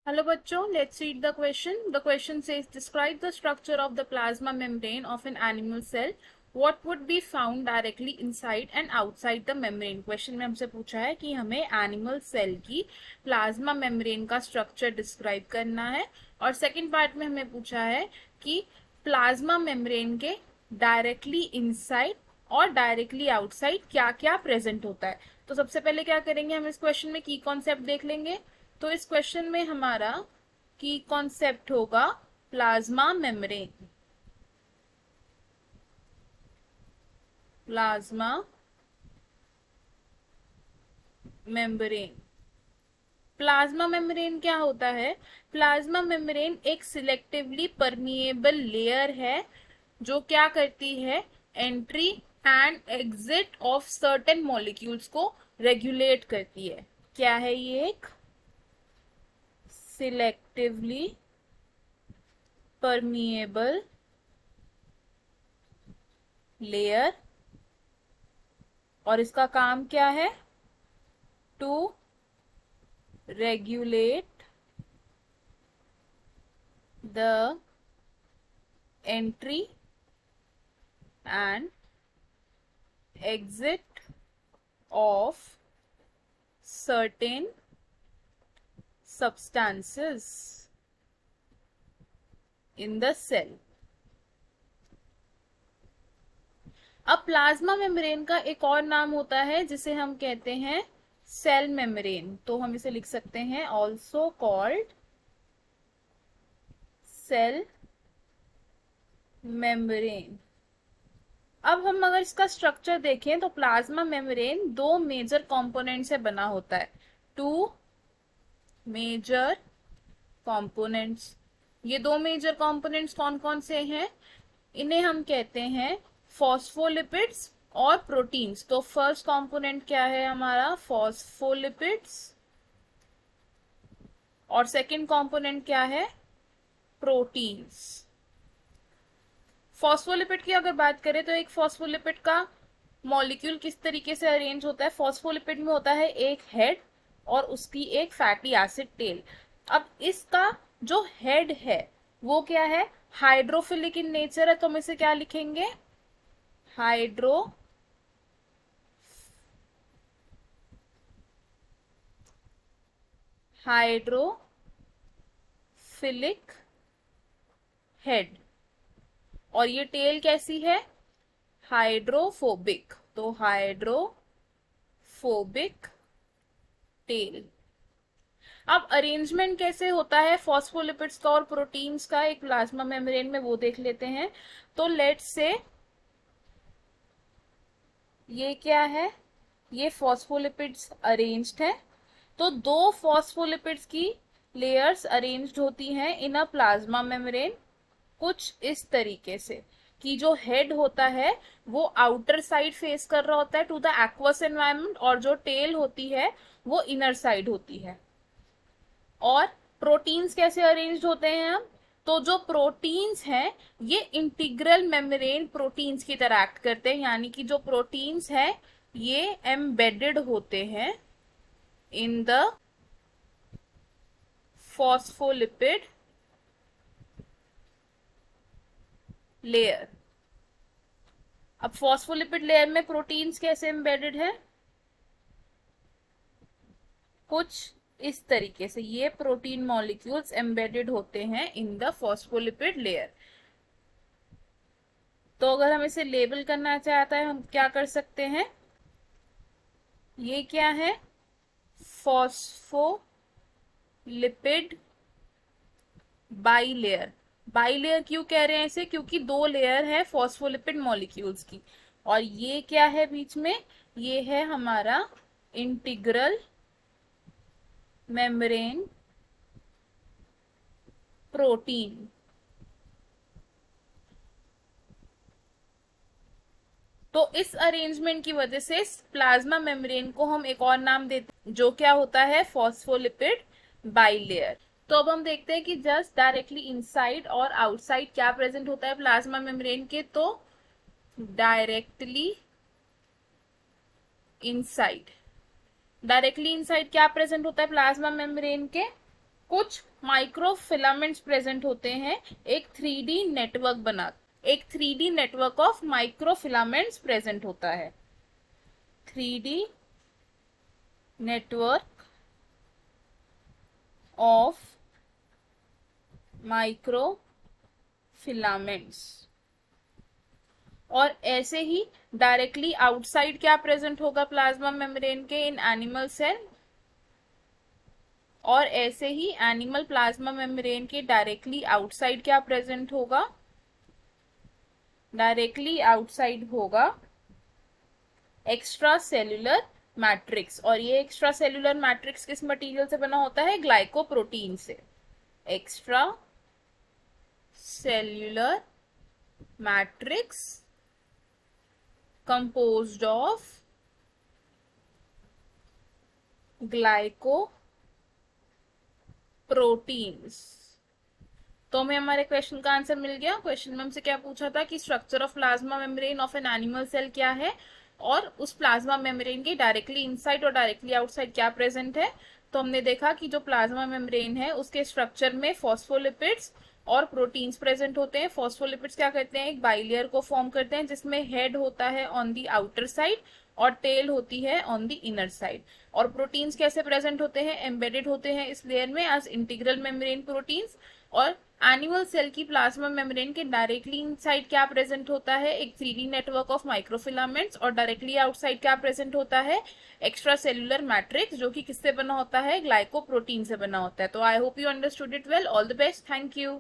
Hello बच्चों, let's read the question. The question says, describe the structure of the plasma membrane of an animal cell. What would be found directly inside and outside the membrane? Question में हमसे पूछा है कि हमें animal cell की plasma membrane का structure describe करना है, और सेकंड पार्ट में हमें पूछा है कि प्लाज्मा मेम्ब्रेन के डायरेक्टली इनसाइड और डायरेक्टली आउटसाइड क्या क्या प्रेजेंट होता है. तो सबसे पहले क्या करेंगे, हम इस क्वेश्चन में की कॉन्सेप्ट देख लेंगे. तो इस क्वेश्चन में हमारा की कॉन्सेप्ट होगा plasma membrane. Plasma membrane plasma membrane क्या होता है? प्लाज्मा मेम्ब्रेन एक सिलेक्टिवली परमिएबल लेयर है जो क्या करती है, entry and exit of certain molecules को रेगुलेट करती है. क्या है ये? एक सिलेक्टिवली परमिएबल लेयर, और इसका काम क्या है? To regulate the entry and exit of certain substances in the cell. अब प्लाज्मा मेम्ब्रेन का एक और नाम होता है जिसे हम कहते हैं सेल मेम्ब्रेन. तो हम इसे लिख सकते हैं ऑल्सो कॉल्ड सेल मेम्ब्रेन. अब हम अगर इसका स्ट्रक्चर देखें तो प्लाज्मा मेम्ब्रेन दो मेजर कंपोनेंट से बना होता है. Two major components. ये दो मेजर कंपोनेंट्स कौन कौन से हैं? इन्हें हम कहते हैं फॉस्फोलिपिड्स और प्रोटीन्स. तो फर्स्ट कंपोनेंट क्या है हमारा? फॉस्फोलिपिड्स. और सेकंड कंपोनेंट क्या है? प्रोटीन्स. फॉस्फोलिपिड की अगर बात करें तो एक फॉस्फोलिपिड का मॉलिक्यूल किस तरीके से अरेंज होता है? फॉस्फोलिपिड में होता है एक हेड और उसकी एक फैटी एसिड टेल. अब इसका जो हेड है वो क्या है? हाइड्रोफिलिक इन नेचर है. तो हम इसे क्या लिखेंगे? Hydrophilic head. और ये टेल कैसी है? हाइड्रोफोबिक. तो हाइड्रोफोबिक टेल. अब अरेंजमेंट कैसे होता है फॉस्फोलिपिड्स का और प्रोटीन्स का एक प्लाज्मा मेम्ब्रेन में, वो देख लेते हैं. तो लेट्स से ये क्या है? ये फॉस्फोलिपिड्स अरेंज्ड है. तो दो फॉस्फोलिपिड्स की लेयर्स अरेंज्ड होती हैं इन अ प्लाज्मा मेम्ब्रेन कुछ इस तरीके से कि जो हेड होता है वो आउटर साइड फेस कर रहा होता है टू द एक्वस एनवायरनमेंट, और जो टेल होती है वो इनर साइड होती है. और प्रोटीन्स कैसे अरेंज्ड होते हैं हम? तो जो प्रोटीन्स हैं ये इंटीग्रल मेम्ब्रेन प्रोटीन्स की तरह एक्ट करते हैं, यानी कि जो प्रोटीन्स हैं ये एम्बेडेड होते हैं इन द फॉस्फोलिपिड लेयर. अब फॉस्फोलिपिड लेयर में प्रोटीन्स कैसे एम्बेडेड है? कुछ इस तरीके से ये प्रोटीन मॉलिक्यूल्स एम्बेडेड होते हैं इन द फॉस्फोलिपिड लेयर. तो अगर हम इसे लेबल करना चाहता है हम क्या कर सकते हैं? ये क्या है? Phospholipid bilayer. बाइलेयर क्यों कह रहे हैं इसे? क्योंकि दो लेयर है फॉस्फोलिपिड मॉलिक्यूल्स की. और ये क्या है बीच में? ये है हमारा इंटीग्रल मेम्ब्रेन प्रोटीन. तो इस अरेंजमेंट की वजह से प्लाज्मा मेम्ब्रेन को हम एक और नाम देते हैं जो क्या होता है? Phospholipid bilayer. तो अब हम देखते हैं कि जस्ट डायरेक्टली इनसाइड और आउटसाइड क्या प्रेजेंट होता है प्लाज्मा मेम्ब्रेन के. तो डायरेक्टली इनसाइड क्या प्रेजेंट होता है प्लाज्मा मेम्ब्रेन के? कुछ माइक्रोफिलामेंट्स प्रेजेंट होते हैं, एक 3D नेटवर्क बना, एक 3D network of microfilaments present होता है, 3D नेटवर्क ऑफ माइक्रोफिलामेंट्स। और ऐसे ही डायरेक्टली आउटसाइड क्या प्रेजेंट होगा प्लाज्मा मेम्ब्रेन के इन एनिमल सेल, और ऐसे ही एनिमल प्लाज्मा मेम्ब्रेन के डायरेक्टली आउटसाइड क्या प्रेजेंट होगा, डायरेक्टली आउटसाइड होगा एक्स्ट्रा सेल्यूलर मैट्रिक्स। और ये एक्स्ट्रा सेल्यूलर मैट्रिक्स किस मटेरियल से बना होता है, ग्लाइकोप्रोटीन से। Extra cellular matrix composed of glycoproteins। तो हमें हमारे क्वेश्चन का आंसर मिल गया। क्वेश्चन में हमसे क्या पूछा था कि structure of plasma membrane of an animal cell क्या है, और उस प्लाज्मा मेम्ब्रेन के डायरेक्टली इनसाइड और डायरेक्टली आउटसाइड क्या प्रेजेंट है। तो हमने देखा कि जो प्लाज्मा मेम्ब्रेन है उसके स्ट्रक्चर में फॉस्फोलिपिड्स और प्रोटीन्स प्रेजेंट होते हैं। फॉस्फोलिपिड्स क्या करते हैं, एक बाइलेयर को फॉर्म करते हैं जिसमें हेड होता है ऑन दी आउटर साइड और टेल होती है ऑन दी इनर साइड। और प्रोटीन्स कैसे प्रेजेंट होते हैं, एम्बेडेड होते हैं इस लेयर में एज इंटीग्रल मेम्ब्रेन प्रोटीन्स। और एनिमल सेल की प्लाज्मा मेम्ब्रेन के डायरेक्टली इनसाइड क्या प्रेजेंट होता है, एक 3D नेटवर्क ऑफ माइक्रोफिलामेंट्स, और डायरेक्टली आउटसाइड क्या प्रेजेंट होता है, एक्स्ट्रा सेल्यूलर मैट्रिक्स, जो कि किससे बना होता है, ग्लाइकोप्रोटीन से बना होता है। तो I hope you understood it well. All the best, thank you.